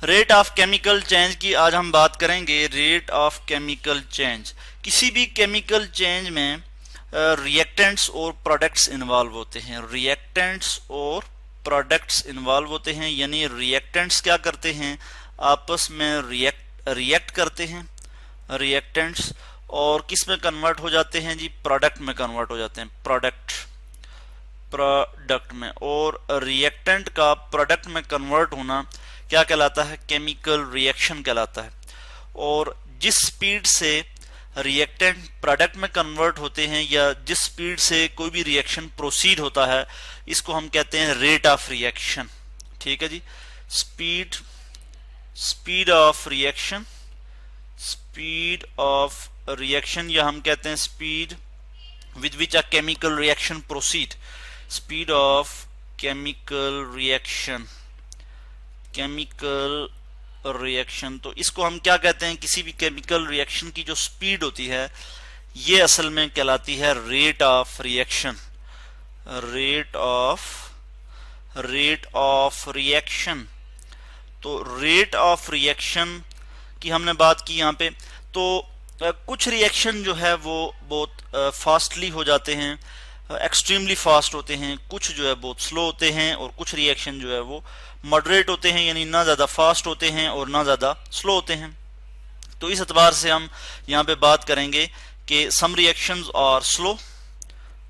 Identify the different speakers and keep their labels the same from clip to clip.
Speaker 1: Rate of chemical change की आज हम बात करेंगे। रेट ऑफ केमिकल चेंज, किसी भी केमिकल चेंज में रिएक्टेंट्स और प्रोडक्ट्स इन्वॉल्व होते हैं। रिएक्टेंट्स और प्रोडक्ट्स इन्वॉल्व होते हैं, यानी रिएक्टेंट्स क्या करते हैं, आपस में रिएक्ट करते हैं रिएक्टेंट्स, और किस में कन्वर्ट हो जाते हैं जी, प्रोडक्ट में कन्वर्ट हो जाते हैं, प्रोडक्ट में। और रिएक्टेंट का प्रोडक्ट में कन्वर्ट होना क्या कहलाता है, केमिकल रिएक्शन कहलाता है। और जिस स्पीड से रिएक्टेंट प्रोडक्ट में कन्वर्ट होते हैं या जिस स्पीड से कोई भी रिएक्शन प्रोसीड होता है, इसको हम कहते हैं रेट ऑफ रिएक्शन। ठीक है जी, स्पीड ऑफ रिएक्शन, या हम कहते हैं speed with which a chemical reaction proceed, speed of chemical reaction। तो इसको हम क्या कहते हैं, किसी भी केमिकल रिएक्शन की जो स्पीड होती है ये असल में कहलाती है rate of reaction. Rate of reaction. तो रेट ऑफ रिएक्शन की हमने बात की यहाँ पे। तो कुछ रिएक्शन जो है वो बहुत फास्टली हो जाते हैं, एक्सट्रीमली फास्ट होते हैं, कुछ जो है बहुत स्लो होते हैं, और कुछ रिएक्शन जो है वो मॉडरेट होते हैं, यानी ना ज़्यादा फास्ट होते हैं और ना ज़्यादा स्लो होते हैं। तो इस एतबार से हम यहाँ पे बात करेंगे कि सम रिएक्शंस आर स्लो,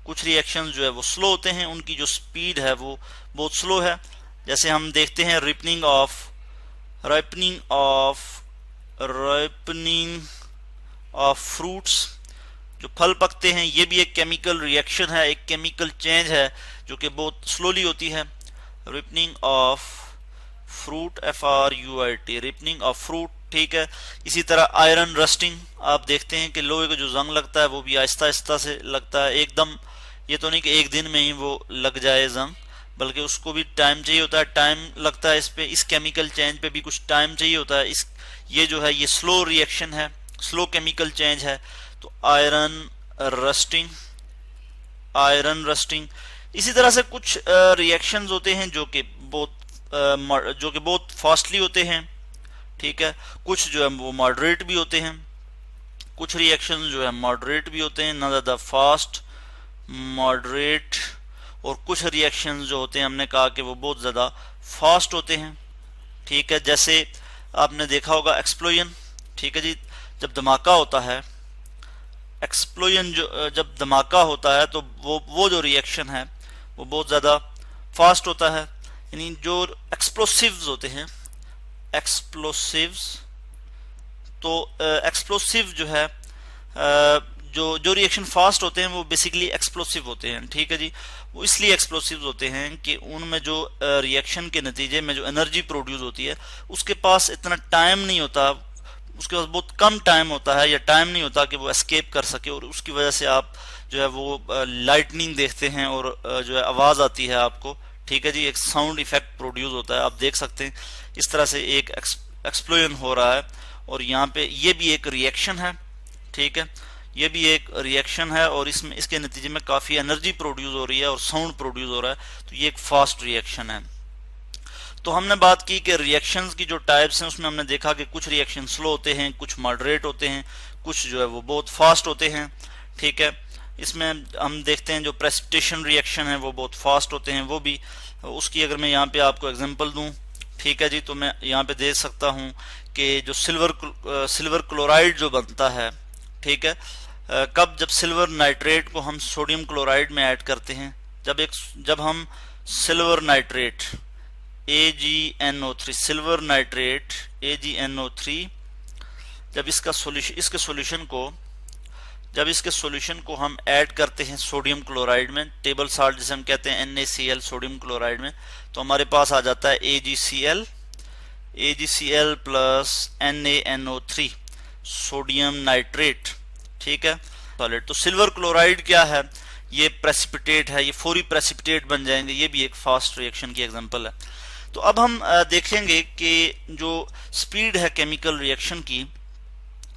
Speaker 1: कुछ रिएक्शंस जो है वो स्लो होते हैं, उनकी जो स्पीड है वो बहुत स्लो है। जैसे हम देखते हैं रिपनिंग ऑफ फ्रूट्स, जो फल पकते हैं, ये भी एक केमिकल रिएक्शन है, एक केमिकल चेंज है जो कि बहुत स्लोली होती है। Ripening of fruit, FRUIT, ripening of fruit. ठीक है, इसी तरह आयरन रस्टिंग, आप देखते हैं कि लोहे का जो जंग लगता है वो भी आहिस्ता आहिस्ता से लगता है, एकदम ये तो नहीं कि एक दिन में ही वो लग जाए जंग, बल्कि उसको भी टाइम चाहिए होता है, टाइम लगता है इस पे, इस केमिकल चेंज पे भी कुछ टाइम चाहिए होता है। ये जो है ये स्लो रिएक्शन है, स्लो केमिकल चेंज है। तो आयरन रस्टिंग। इसी तरह से कुछ रिएक्शंस होते हैं जो कि बहुत फास्टली होते हैं। ठीक है, कुछ जो है वो मॉडरेट भी होते हैं, कुछ रिएक्शन जो है मॉडरेट भी होते हैं, ना ज़्यादा फास्ट, मॉडरेट। और कुछ रिएक्शन जो होते हैं हमने कहा कि वो बहुत ज़्यादा फास्ट होते हैं। ठीक है, जैसे आपने देखा होगा एक्सप्लोजन। ठीक है जी, जब धमाका होता है, एक्सप्लोजन जब धमाका होता है तो वो जो रिएक्शन है वो बहुत ज़्यादा फास्ट होता है। यानी जो एक्सप्लोसिव्स होते हैं, तो एक्सप्लोसिव जो है, जो रिएक्शन फास्ट होते हैं वो बेसिकली एक्सप्लोसिव होते हैं। ठीक है जी, वो इसलिए एक्सप्लोसिव होते हैं कि उनमें जो रिएक्शन के नतीजे में जो एनर्जी प्रोड्यूस होती है उसके पास इतना टाइम नहीं होता, उसके पास बहुत कम टाइम होता है, या टाइम नहीं होता कि वो एस्केप कर सके, और उसकी वजह से आप जो है वो लाइटनिंग देखते हैं और जो है आवाज़ आती है आपको। ठीक है जी, एक साउंड इफेक्ट प्रोड्यूस होता है, आप देख सकते हैं इस तरह से एक एक्सप्लोजन हो रहा है, और यहाँ पे ये भी एक रिएक्शन है। ठीक है, ये भी एक रिएक्शन है, और इसके नतीजे में काफ़ी एनर्जी प्रोड्यूस हो रही है और साउंड प्रोड्यूस हो रहा है, तो ये एक फास्ट रिएक्शन है। तो हमने बात की कि रिएक्शंस की जो टाइप्स हैं उसमें हमने देखा कि कुछ रिएक्शन स्लो होते हैं, कुछ मॉडरेट होते हैं, कुछ जो है वो बहुत फास्ट होते हैं। ठीक है, इसमें हम देखते हैं जो प्रेसिपिटेशन रिएक्शन है वो बहुत फास्ट होते हैं, वो भी उसकी अगर मैं यहाँ पे आपको एग्जांपल दूं, ठीक है जी, तो मैं यहाँ पे देख सकता हूँ कि जो सिल्वर क्लोराइड जो बनता है, ठीक है, कब, जब सिल्वर नाइट्रेट को हम सोडियम क्लोराइड में ऐड करते हैं, जब हम silver nitrate AgNO3, silver nitrate AgNO3, जब इसके सॉल्यूशन को हम ऐड करते हैं सोडियम क्लोराइड में, टेबल साल्ट जिसे हम कहते हैं NaCl, सोडियम क्लोराइड में, तो हमारे पास आ जाता है AgCl plus NaNO3, sodium nitrate. ठीक है, सॉलिड। तो सिल्वर क्लोराइड क्या है, ये प्रेसिपिटेट है, ये फौरी प्रेसिपिटेट बन जाएंगे, ये भी एक फास्ट रिएक्शन की एग्जांपल है। तो अब हम देखेंगे कि जो स्पीड है केमिकल रिएक्शन की,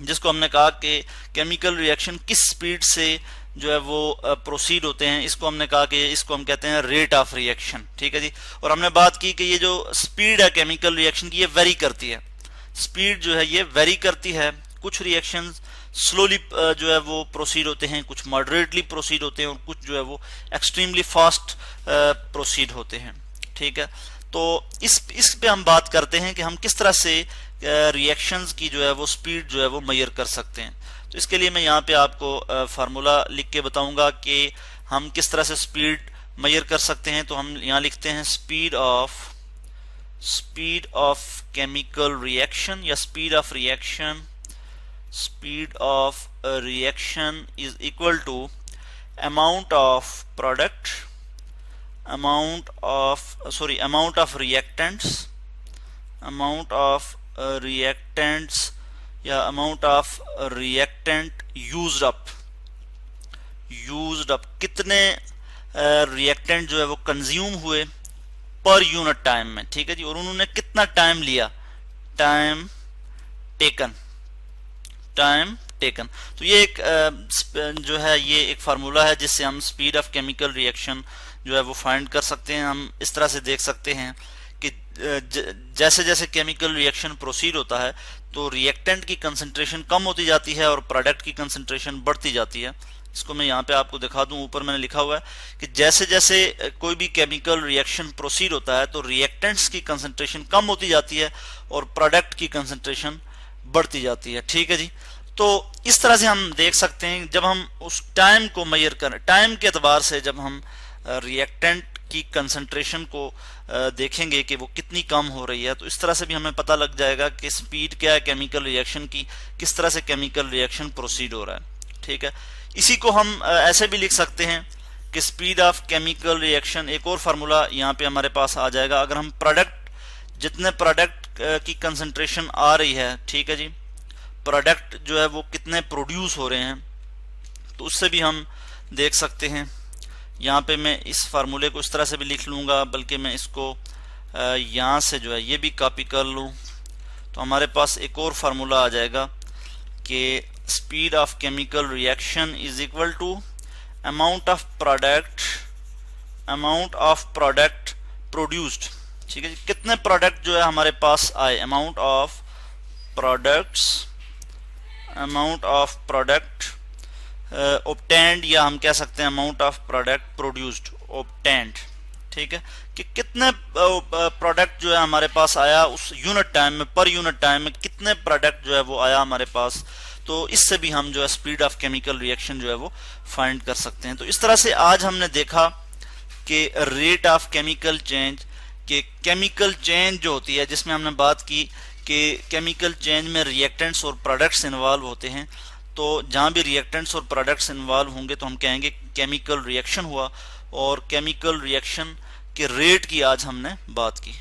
Speaker 1: जिसको हमने कहा कि केमिकल रिएक्शन किस स्पीड से जो है वो प्रोसीड होते हैं, इसको हमने कहा कि इसको हम कहते हैं रेट ऑफ रिएक्शन। ठीक है जी। और हमने बात की कि ये जो स्पीड है केमिकल रिएक्शन की, ये वेरी करती है। स्पीड जो है ये वेरी करती है। कुछ रिएक्शंस स्लोली जो है वो प्रोसीड होते हैं, कुछ मॉडरेटली प्रोसीड होते हैं, और कुछ जो है वो एक्सट्रीमली फास्ट प्रोसीड होते हैं। ठीक है। तो इस पे हम बात करते हैं कि हम किस तरह से रिएक्शंस की जो है वो स्पीड जो है वो मेजर कर सकते हैं। तो इसके लिए मैं यहाँ पे आपको फार्मूला लिख के बताऊंगा कि हम किस तरह से स्पीड मेजर कर सकते हैं। तो हम यहाँ लिखते हैं स्पीड ऑफ केमिकल रिएक्शन या speed of reaction is equal to amount of reactants या amount of reactant used up, कितने रिएक्टेंट जो है वो कंज्यूम हुए पर यूनिट टाइम में। ठीक है जी। और उन्होंने कितना टाइम लिया, टाइम टेकन। तो ये एक जो है ये एक फार्मूला है जिससे हम स्पीड ऑफ केमिकल रिएक्शन जो है वो फाइंड कर सकते हैं। हम इस तरह से देख सकते हैं कि जैसे जैसे केमिकल रिएक्शन प्रोसीड होता है तो रिएक्टेंट की कंसंट्रेशन कम होती जाती है और प्रोडक्ट की कंसंट्रेशन बढ़ती जाती है। इसको मैं यहाँ पे आपको दिखा दूं, ऊपर मैंने लिखा हुआ है कि जैसे जैसे कोई भी केमिकल रिएक्शन प्रोसीड होता है तो रिएक्टेंट्स की कंसंट्रेशन कम होती जाती है और प्रोडक्ट की कंसंट्रेशन बढ़ती जाती है। ठीक है जी। तो इस तरह से हम देख सकते हैं जब हम उस टाइम को मेजर करें, टाइम के एतबार से जब हम रिएक्टेंट की कंसंट्रेशन को देखेंगे कि वो कितनी कम हो रही है, तो इस तरह से भी हमें पता लग जाएगा कि स्पीड क्या है केमिकल रिएक्शन की, किस तरह से केमिकल रिएक्शन प्रोसीड हो रहा है। ठीक है। इसी को हम ऐसे भी लिख सकते हैं कि स्पीड ऑफ केमिकल रिएक्शन, एक और फार्मूला यहाँ पे हमारे पास आ जाएगा। अगर हम जितने प्रोडक्ट की कंसंट्रेशन आ रही है, ठीक है जी, प्रोडक्ट जो है वो कितने प्रोड्यूस हो रहे हैं, तो उससे भी हम देख सकते हैं। यहाँ पे मैं इस फार्मूले को इस तरह से भी लिख लूँगा, बल्कि मैं इसको यहाँ से जो है ये भी कॉपी कर लूँ, तो हमारे पास एक और फार्मूला आ जाएगा कि speed of chemical reaction is equal to amount of product produced. ठीक है जी। कितने प्रोडक्ट जो है हमारे पास आए, अमाउंट ऑफ प्रोडक्ट obtained, या हम कह सकते हैं amount of product produced obtained। ठीक है। कि कितने प्रोडक्ट जो है हमारे पास आया उस यूनिट टाइम में, पर यूनिट टाइम में कितने प्रोडक्ट जो है वो आया हमारे पास। तो इससे भी हम जो है स्पीड ऑफ केमिकल रिएक्शन जो है वो फाइंड कर सकते हैं। तो इस तरह से आज हमने देखा कि रेट ऑफ केमिकल चेंज, कि केमिकल चेंज जो होती है, जिसमें हमने बात की कि केमिकल चेंज में रिएक्टेंट्स और प्रोडक्ट्स इन्वॉल्व होते हैं। तो जहाँ भी रिएक्टेंट्स और प्रोडक्ट्स इन्वॉल्व होंगे तो हम कहेंगे केमिकल रिएक्शन हुआ, और केमिकल रिएक्शन के रेट की आज हमने बात की।